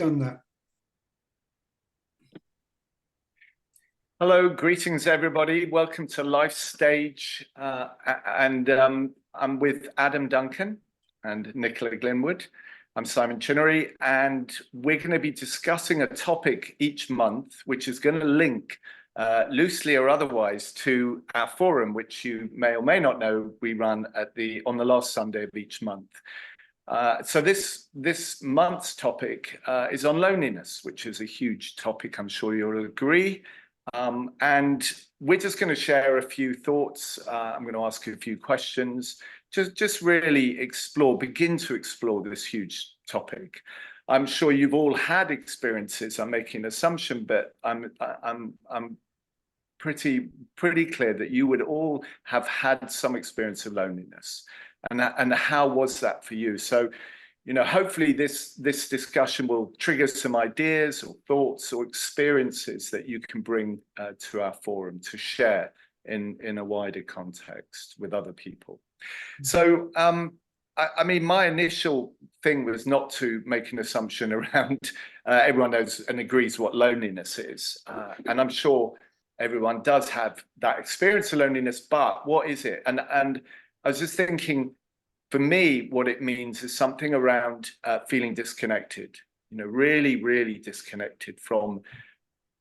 done that. Hello, greetings everybody. Welcome to Life Stage, I'm with Adam Duncan and Nicola Glenwood. I'm Simon Chinnery, and we're going to be discussing a topic each month, which is going to link loosely or otherwise to our forum, which you may or may not know we run on the last Sunday of each month. So this month's topic is on loneliness, which is a huge topic, I'm sure you'll agree. And we're just going to share a few thoughts. I'm going to ask you a few questions, just really begin to explore this huge topic. I'm sure you've all had experiences. I'm making an assumption, but I'm pretty clear that you would all have had some experience of loneliness. And how was that for you? So, you know, hopefully this discussion will trigger some ideas or thoughts or experiences that you can bring to our forum to share in a wider context with other people. So, I mean, my initial thing was not to make an assumption around everyone knows and agrees what loneliness is. And I'm sure everyone does have that experience of loneliness, but what is it? And I was just thinking, for me, what it means is something around feeling disconnected, you know, really disconnected from,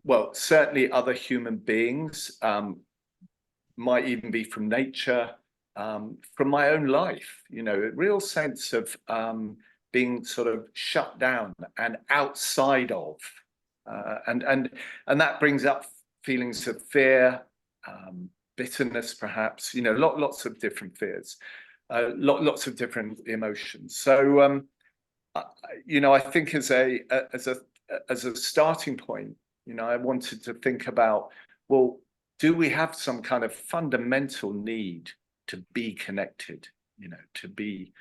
well, certainly other human beings, might even be from nature, from my own life, you know, a real sense of being sort of shut down and outside of, and that brings up feelings of fear, bitterness, perhaps, you know, lots of different fears. Lots of different emotions. So, you know, I think as a starting point, you know, I wanted to think about, well, do we have some kind of fundamental need to be connected? You know, to be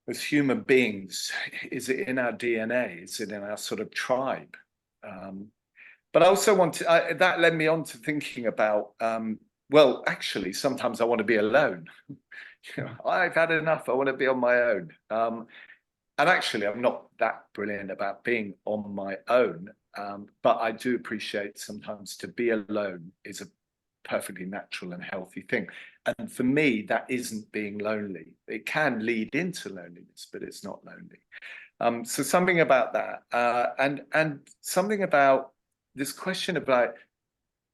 as human beings. Is it in our DNA? Is it in our sort of tribe? But I also that led me on to thinking about, well, actually, sometimes I want to be alone. You know, I've had enough. I want to be on my own. And actually, I'm not that brilliant about being on my own, but I do appreciate sometimes to be alone is a perfectly natural and healthy thing. And for me, that isn't being lonely. It can lead into loneliness, but it's not lonely. So something about that, and something about this question about,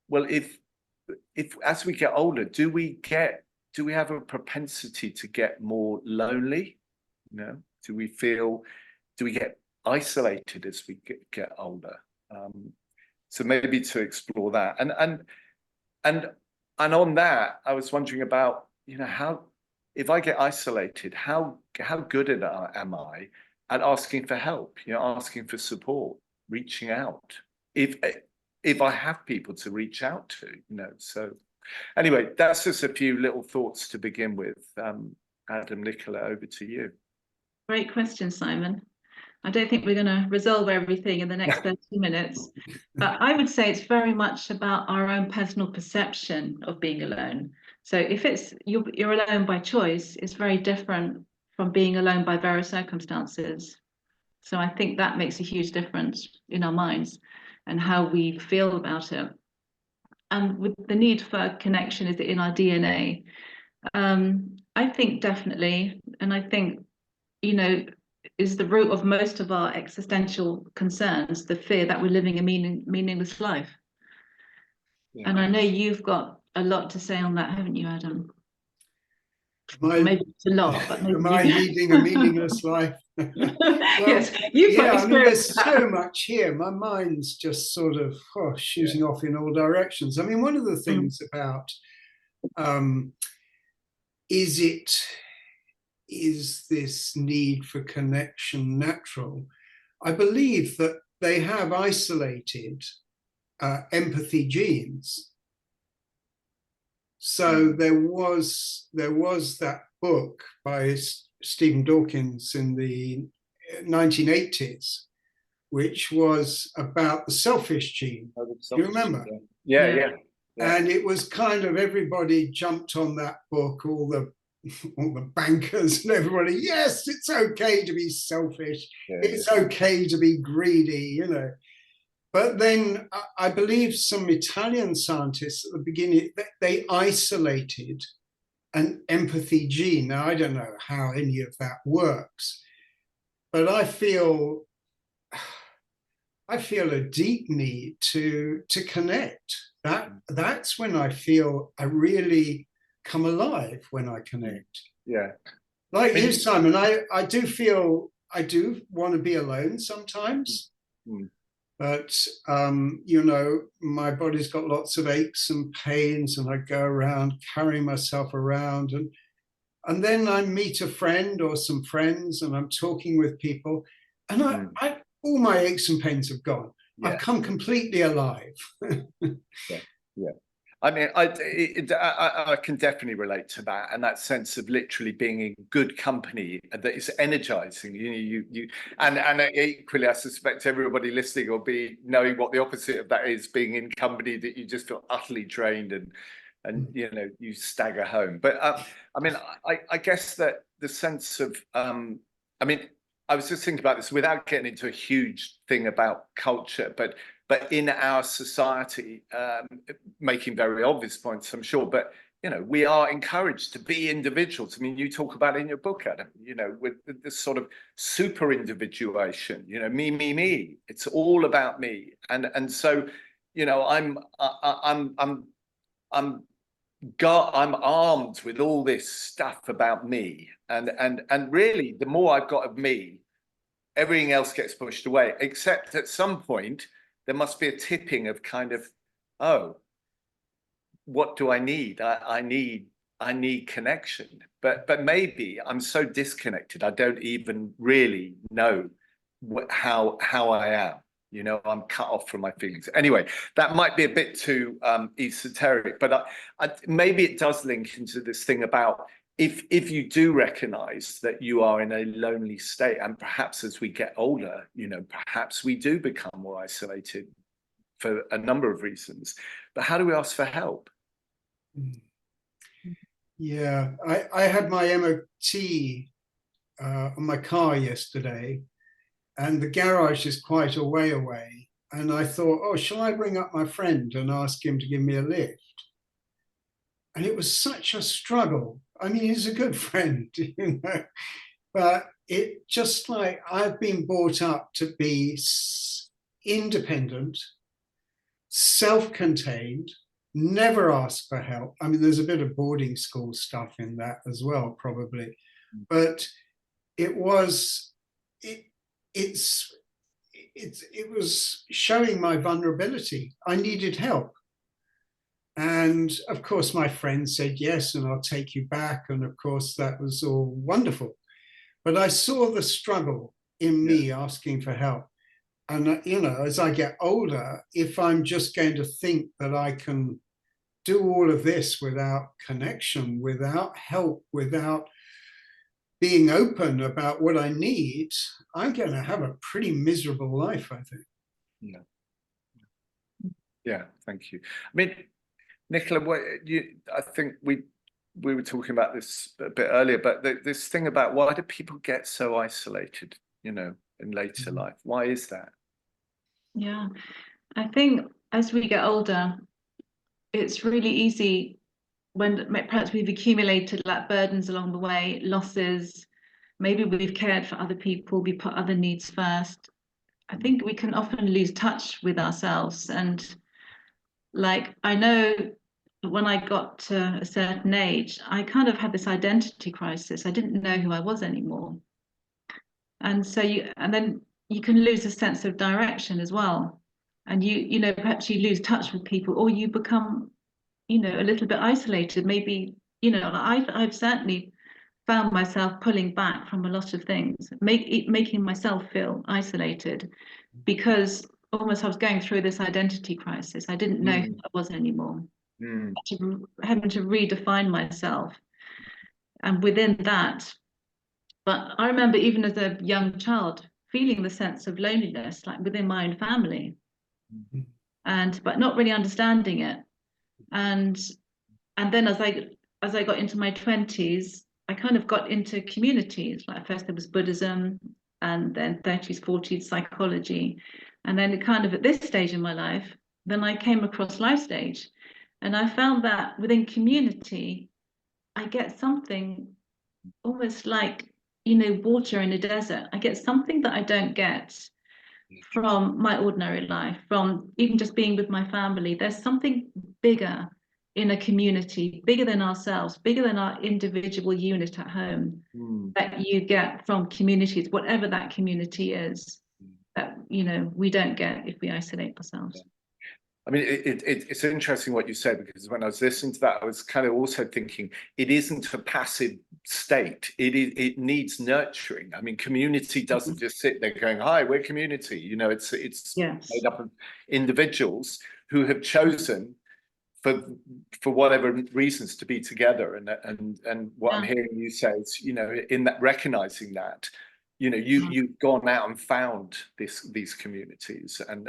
well, if as we get older, do we have a propensity to get more lonely? You know, do we get isolated as we get older? So maybe to explore that. And on that, I was wondering about, you know, how, if I get isolated, how good am I at asking for help, you know, asking for support, reaching out, if I have people to reach out to, you know. So anyway, that's just a few little thoughts to begin with. Adam, Nicola, over to you. Great question, Simon. I don't think we're going to resolve everything in the next 30 minutes, but I would say it's very much about our own personal perception of being alone. So if it's you're alone by choice, it's very different from being alone by various circumstances. So I think that makes a huge difference in our minds and how we feel about it. And with the need for connection, is it in our DNA? I think definitely, and I think, you know, is the root of most of our existential concerns, the fear that we're living a meaningless life. Yeah. And I know you've got a lot to say on that, haven't you, Adam? Maybe it's a lot, but maybe am I leading a meaningless life? Well, yes, you've got I mean, there's so much here. My mind's just sort of shooting off in all directions. I mean, one of the things about is this need for connection natural? I believe that they have isolated empathy genes. So there was that book by Stephen Dawkins in the 1980s, which was about the selfish gene. Do you remember? Yeah. And it was kind of, everybody jumped on that book, all the all the bankers and everybody, yes, it's okay to be selfish. Yeah, It's okay to be greedy, you know. But then I believe some Italian scientists at the beginning, they isolated an empathy gene. Now, I don't know how any of that works, but I feel a deep need to connect. That's when I feel I really come alive, when I connect. yeah. Like you, Simon, I do feel I do want to be alone sometimes. Mm. But, you know, my body's got lots of aches and pains, and I go around carrying myself around. And then I meet a friend or some friends, and I'm talking with people, and all my aches and pains have gone. Yeah. I've come completely alive. Yeah. I mean, I can definitely relate to that, and that sense of literally being in good company that is energizing. And equally, I suspect everybody listening will be knowing what the opposite of that is: being in company that you just feel utterly drained and you know, you stagger home. But I mean, I guess that the sense of I mean, I was just thinking about this without getting into a huge thing about culture, but in our society, making very obvious points, I'm sure, but you know, we are encouraged to be individuals. I mean, you talk about it in your book, Adam, you know, with this sort of super individuation, you know, me. It's all about me. And so, you know, I'm armed with all this stuff about me. And really, the more I've got of me, everything else gets pushed away, except at some point, there must be a tipping of kind of, oh, what do I need? I need connection. But maybe I'm so disconnected, I don't even really know how I am. You know, I'm cut off from my feelings. Anyway, that might be a bit too esoteric, but maybe it does link into this thing about if you do recognize that you are in a lonely state, and perhaps as we get older, you know, perhaps we do become more isolated for a number of reasons. But how do we ask for help? Yeah, I had my MOT on my car yesterday, and the garage is quite a way away. And I thought, oh, shall I ring up my friend and ask him to give me a lift? And it was such a struggle. I mean, he's a good friend, you know, but it just like I've been brought up to be independent, self-contained, never ask for help. I mean, there's a bit of boarding school stuff in that as well, probably, but it was showing my vulnerability. I needed help. And of course, my friend said, yes, and I'll take you back. And of course, that was all wonderful. But I saw the struggle in me asking for help. And, you know, as I get older, if I'm just going to think that I can do all of this without connection, without help, without being open about what I need, I'm going to have a pretty miserable life, I think. Yeah, thank you. I mean, Nicola, I think we were talking about this a bit earlier, but this thing about why do people get so isolated, you know, in later life? Why is that? Yeah, I think as we get older, it's really easy when perhaps we've accumulated like burdens along the way, losses, maybe we've cared for other people, we put other needs first. I think we can often lose touch with ourselves. And like, I know when I got to a certain age, I kind of had this identity crisis. I didn't know who I was anymore. And so then you can lose a sense of direction as well. And you know, perhaps you lose touch with people, or you become, you know, a little bit isolated. Maybe, you know, I've certainly found myself pulling back from a lot of things, making myself feel isolated, because almost I was going through this identity crisis. I didn't know who I was anymore. Having to redefine myself. And within that, but I remember even as a young child feeling the sense of loneliness, like within my own family, but not really understanding it. And then as I got into my 20s, I kind of got into communities. Like first there was Buddhism, and then 30s, 40s psychology. And then it kind of at this stage in my life, then I came across Life Stage. And I found that within community, I get something almost like, you know, water in a desert. I get something that I don't get from my ordinary life, from even just being with my family. There's something bigger in a community, bigger than ourselves, bigger than our individual unit at home, that you get from communities, whatever that community is, that, you know, we don't get if we isolate ourselves. I mean, it's interesting what you said, because when I was listening to that, I was kind of also thinking it isn't a passive state. It needs nurturing. I mean, community doesn't just sit there going, "Hi, we're community." You know, it's Yes. made up of individuals who have chosen for whatever reasons to be together. And what I'm hearing you say is, you know, in that recognizing that, you know, you've gone out and found these communities and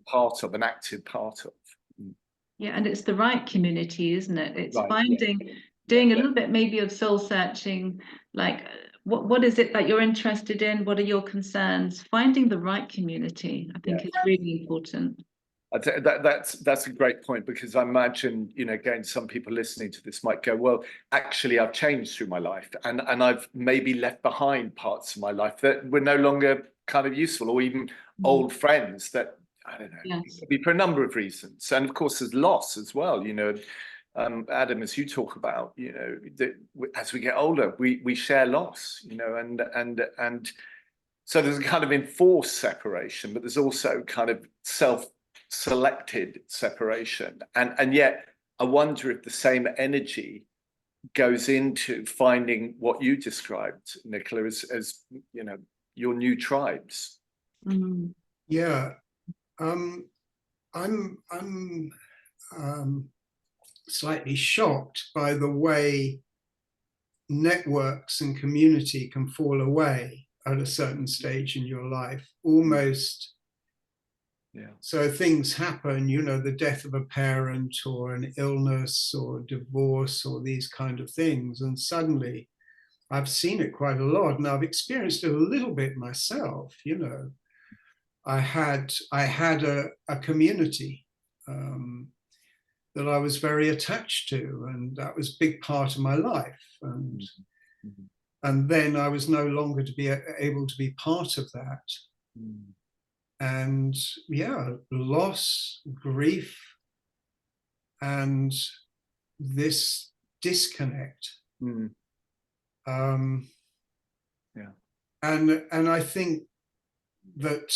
part of, an active part of. Yeah, and it's the right community, isn't it? It's Right, finding, doing a little bit maybe of soul searching, like what is it that you're interested in? What are your concerns? Finding the right community, I think, is really important. That's a great point, because I imagine, you know, again, some people listening to this might go, well, actually, I've changed through my life, and I've maybe left behind parts of my life that were no longer kind of useful, or even old friends that, I don't know, it could be for a number of reasons. And of course, there's loss as well, you know. Adam, as you talk about, you know, that as we get older, we share loss, you know, and so there's a kind of enforced separation, but there's also kind of self-selected separation, and yet I wonder if the same energy goes into finding what you described, Nicola, as you know, your new tribes. Yeah, I'm slightly shocked by the way networks and community can fall away at a certain stage in your life, almost. So things happen, you know, the death of a parent or an illness or divorce or these kind of things, and suddenly I've seen it quite a lot, and I've experienced it a little bit myself. You know, I had a community that I was very attached to, and that was a big part of my life, and then I was no longer to be able to be part of that. And yeah, loss, grief, and this disconnect. And I think that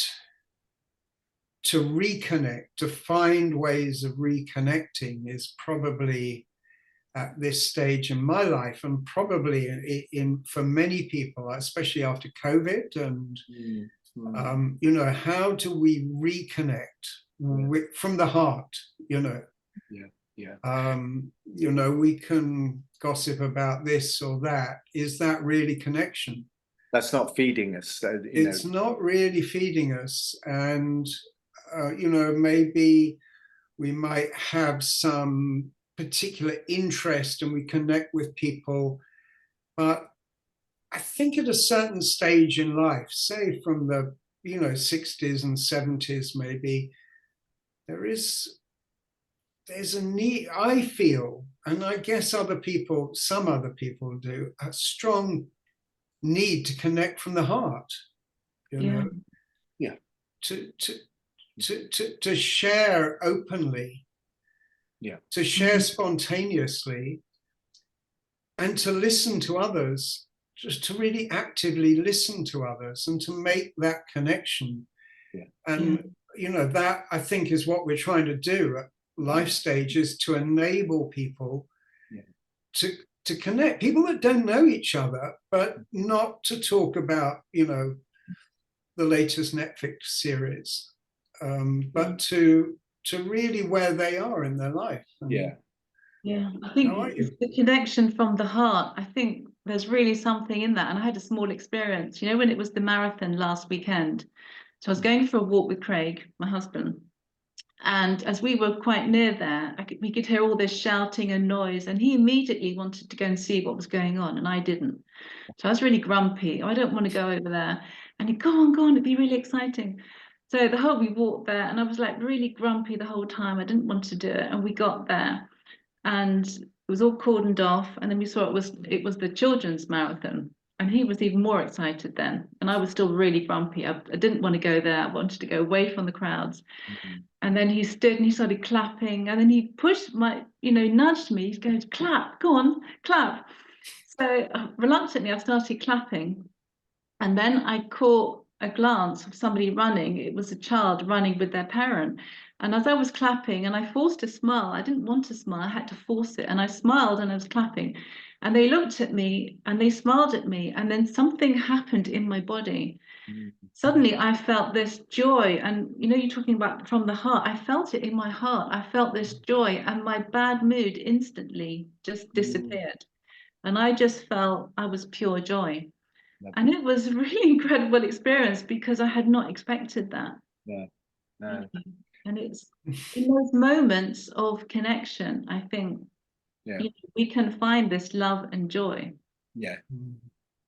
to reconnect, to find ways of reconnecting, is probably at this stage in my life, and probably for many people, especially after COVID, and you know, how do we reconnect from the heart? You know, you know, we can gossip about this or that. Is that really connection? That's not feeding us. It's not really feeding us, and you know, maybe we might have some particular interest and we connect with people, but I think at a certain stage in life, say from the, you know, 60s and 70s, maybe, there's a need, I feel, and I guess some other people do, a strong need to connect from the heart, you know, to share openly, to share spontaneously, and to listen to others, just to really actively listen to others and to make that connection. And you know, that I think is what we're trying to do at Life Stage, is to enable people to connect, people that don't know each other, but not to talk about, you know, the latest Netflix series, but to really where they are in their life. I think it's the connection from the heart. I think there's really something in that. And I had a small experience, you know, when it was the marathon last weekend. So I was going for a walk with Craig, my husband, And as we were quite near there, we could hear all this shouting and noise, and he immediately wanted to go and see what was going on, and I didn't. So I was really grumpy. Oh, I don't want to go over there. And he, go on, it'd be really exciting. So we walked there, and I was like really grumpy the whole time. I didn't want to do it. And we got there, and it was all cordoned off. And then we saw it was the children's marathon. And he was even more excited then. And I was still really grumpy. I didn't want to go there. I wanted to go away from the crowds. And then he stood and he started clapping. And then he pushed nudged me. He's going, clap, go on, clap. So reluctantly, I started clapping. And then I caught a glance of somebody running. It was a child running with their parent. And as I was clapping, and I forced a smile, I didn't want to smile, I had to force it. And I smiled and I was clapping. And they looked at me and they smiled at me. And then something happened in my body. Suddenly I felt this joy. And you're talking about from the heart. I felt it in my heart. I felt this joy, and my bad mood instantly just disappeared. And I just felt I was pure joy. And it was a really incredible experience because I had not expected that. Yeah. No. And it's in those moments of connection, I think, we can find this love and joy. Yeah.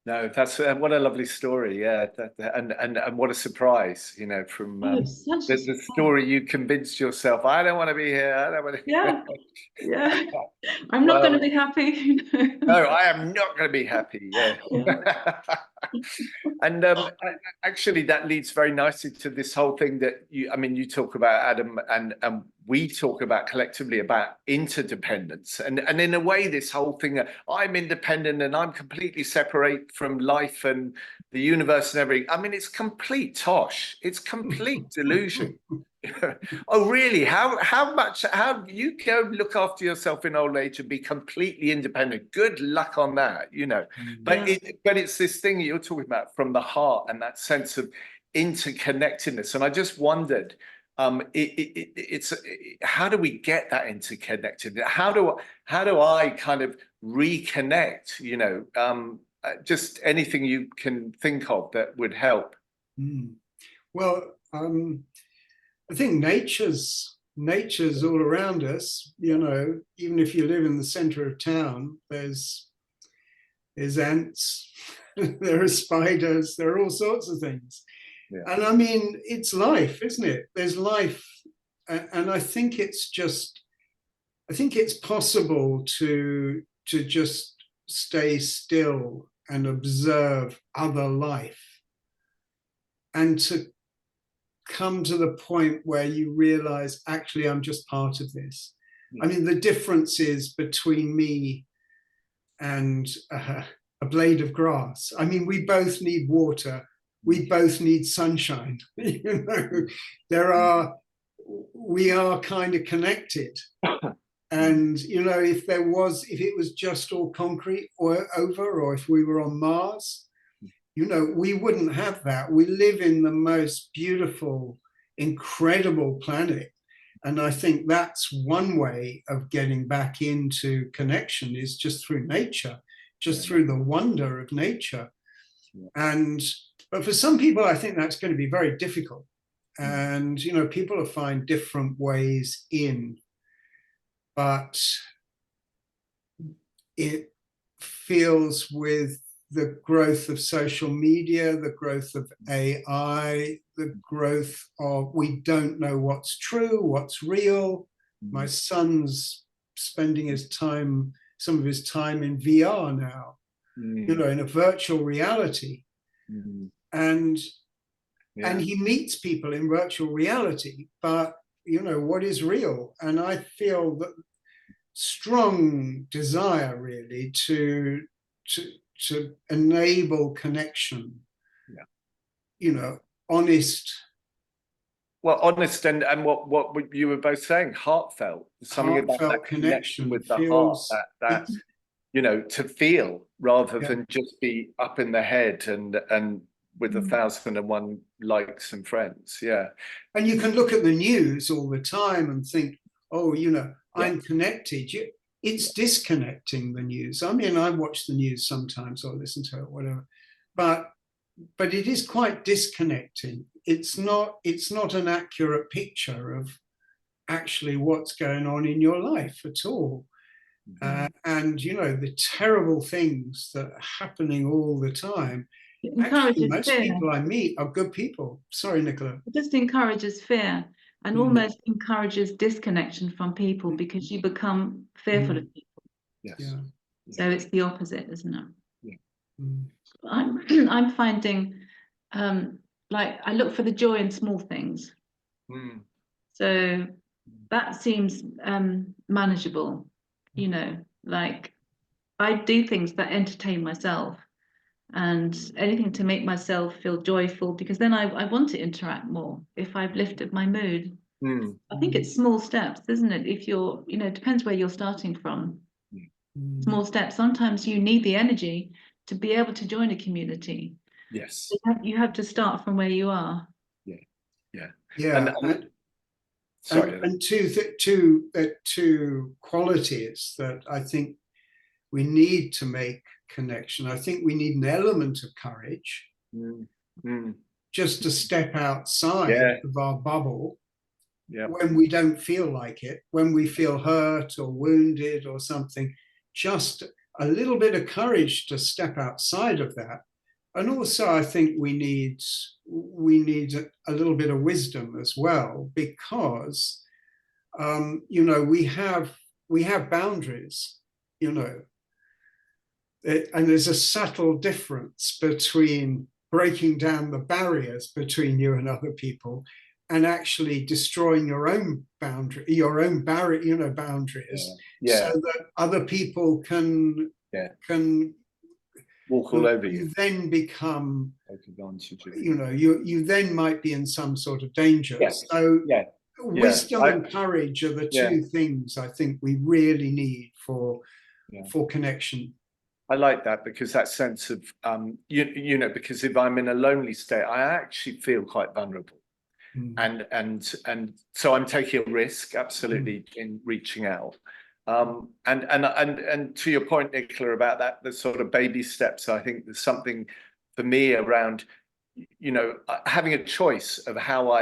No, that's what a lovely story. Yeah, and what a surprise, from the story you convinced yourself, I don't want to be here. I don't want to. Yeah. I'm not going to be happy. No, I am not going to be happy. Yeah. And actually, that leads very nicely to this whole thing that you talk about, Adam, and we talk about collectively about interdependence. And in a way, this whole thing, I'm independent and I'm completely separate from life and the universe and everything. It's complete tosh. It's complete delusion. Oh, really? How you go look after yourself in old age and be completely independent? Good luck on that, But it's this thing you're talking about from the heart and that sense of interconnectedness. And I just wondered, it's how do we get that interconnected? How do I kind of reconnect? Just anything you can think of that would help. Well, I think nature's all around us. Even if you live in the center of town, there's ants, there are spiders, there are all sorts of things. Yeah. And it's life, isn't it? There's life, and I think it's possible to just stay still and observe other life, and to come to the point where you realize, actually, I'm just part of this. The difference is between me and a blade of grass. We both need water. We both need sunshine. We are kind of connected. And, if it was just all concrete or if we were on Mars, we wouldn't have that. We live in the most beautiful, incredible planet. And I think that's one way of getting back into connection, is just through nature, just through the wonder of nature. But for some people, I think that's going to be very difficult. And, people will find different ways in. But it feels, with the growth of social media, the growth of AI, the growth of, we don't know what's true, what's real. My son's spending some of his time in VR now, in a virtual reality. And he meets people in virtual reality, but what is real? And I feel that strong desire really to enable connection, honest. Well, honest and what you were both saying, heartfelt. Something about that connection with the heart, that to feel rather than just be up in the head and with 1,001 likes and friends. Yeah. And you can look at the news all the time and think, I'm connected. It's disconnecting, the news. I watch the news sometimes, or listen to it, whatever. But it is quite disconnecting. It's not an accurate picture of actually what's going on in your life at all. And, you know, the terrible things that are happening all the time. It Actually, encourages most fear. people I meet are good people. Sorry, Nicola. It just encourages fear and almost encourages disconnection from people because you become fearful of people. Yes. Yeah. So it's the opposite, isn't it? Yeah. I'm finding like I look for the joy in small things. So that seems manageable, you know, like I do things that entertain myself and anything to make myself feel joyful, because then I want to interact more if I've lifted my mood. I think it's small steps, isn't it? If you're, you know, it depends where you're starting from. Small steps. Sometimes you need the energy to be able to join a community. Yes. You have to start from where you are. Yeah. Sorry. And two qualities that I think we need to make connection. I think we need an element of courage, just to step outside of our bubble when we don't feel like it, when we feel hurt or wounded or something. Just a little bit of courage to step outside of that. And also, I think we need a little bit of wisdom as well, because you know, we have boundaries, you know, and there's a subtle difference between breaking down the barriers between you and other people and actually destroying your own boundary, barrier, you know, boundaries, so that other people can walk all over you. You then become, you know, you then might be in some sort of danger. So wisdom and courage are the two things I think we really need for connection. I like that, because that sense of you know, because if I'm in a lonely state, I actually feel quite vulnerable. And so I'm taking a risk, absolutely, in reaching out. And to your point, Nicola, about that, the sort of baby steps, I think there's something for me around, you know, having a choice of how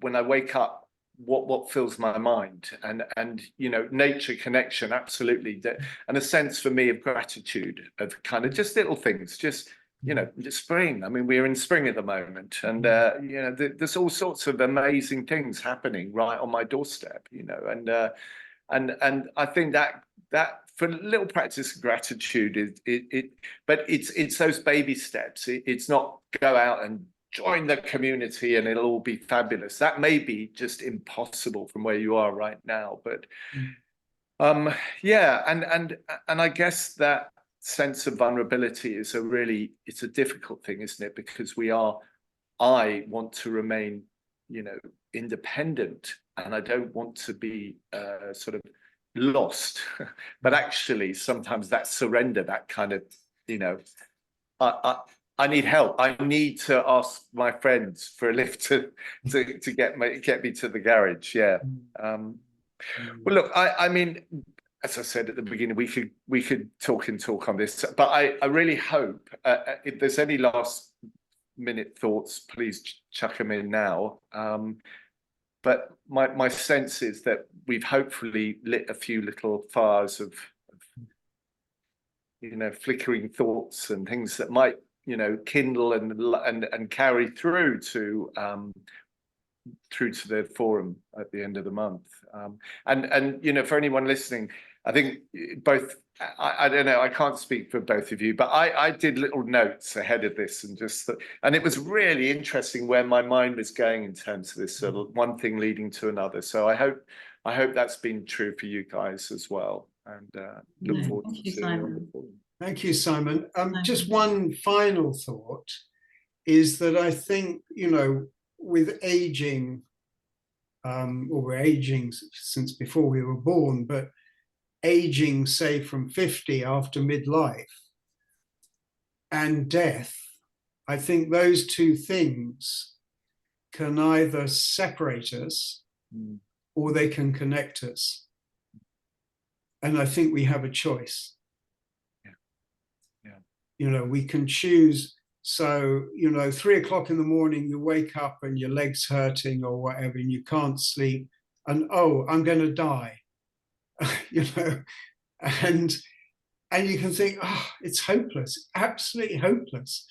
when I wake up, what fills my mind, and you know, nature connection, absolutely, and a sense for me of gratitude, of kind of just little things, just, you know, just spring. I mean, we're in spring at the moment, and you know, there's all sorts of amazing things happening right on my doorstep, you know, and I think that for a little practice of gratitude but it's those baby steps. It's not go out and join the community and it'll all be fabulous. That may be just impossible from where you are right now, but yeah, and I guess that sense of vulnerability is it's a difficult thing, isn't it? Because I want to remain, you know, independent, and I don't want to be sort of lost. But actually, sometimes that surrender, that kind of, you know, I need help. I need to ask my friends for a lift to get me to the garage. Yeah. Well, look, I mean, as I said at the beginning, we could talk on this, but I really hope if there's any last minute thoughts, please chuck them in now. But my sense is that we've hopefully lit a few little fires of you know, flickering thoughts and things that might, you know, kindle and carry through to the forum at the end of the month. And you know, for anyone listening, I think both, I don't know, I can't speak for both of you, but I did little notes ahead of this, and it was really interesting where my mind was going in terms of this sort of one thing leading to another. So I hope that's been true for you guys as well. And look forward to seeing you on the forum. Thank you, Simon. Just one final thought is that I think, you know, with aging, or we're aging since before we were born, but aging, say, from 50 after midlife and death, I think those two things can either separate us or they can connect us. And I think we have a choice. You know, we can choose. So, you know, 3 o'clock in the morning, you wake up and your leg's hurting or whatever, and you can't sleep. and oh, I'm going to die, you know, and you can think, oh, it's hopeless, absolutely hopeless.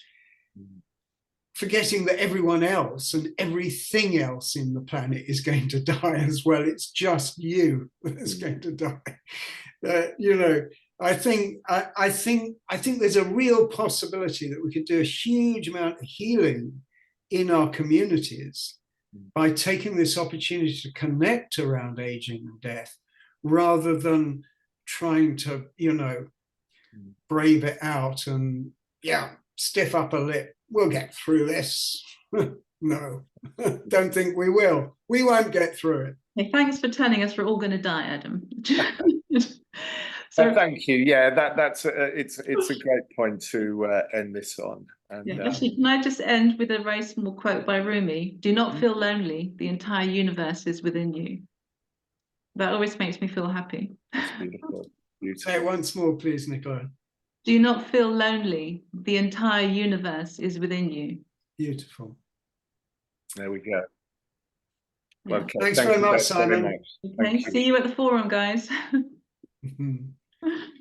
Forgetting that everyone else and everything else in the planet is going to die as well. It's just you that's going to die. You know, I think there's a real possibility that we could do a huge amount of healing in our communities by taking this opportunity to connect around aging and death, rather than trying to, you know, brave it out and stiff upper lip. We'll get through this. No, don't think we will. We won't get through it. Okay, thanks for telling us we're all going to die, Adam. So thank you. Yeah, that's it's a great point to end this on. And, yeah, actually, can I just end with a very small quote by Rumi? Do not feel lonely. The entire universe is within you. That always makes me feel happy. That's beautiful. Beautiful. Say it once more, please, Nicola. Do not feel lonely. The entire universe is within you. Beautiful. There we go. Yeah. Okay. Thanks very much, Simon. Okay, see you at the forum, guys.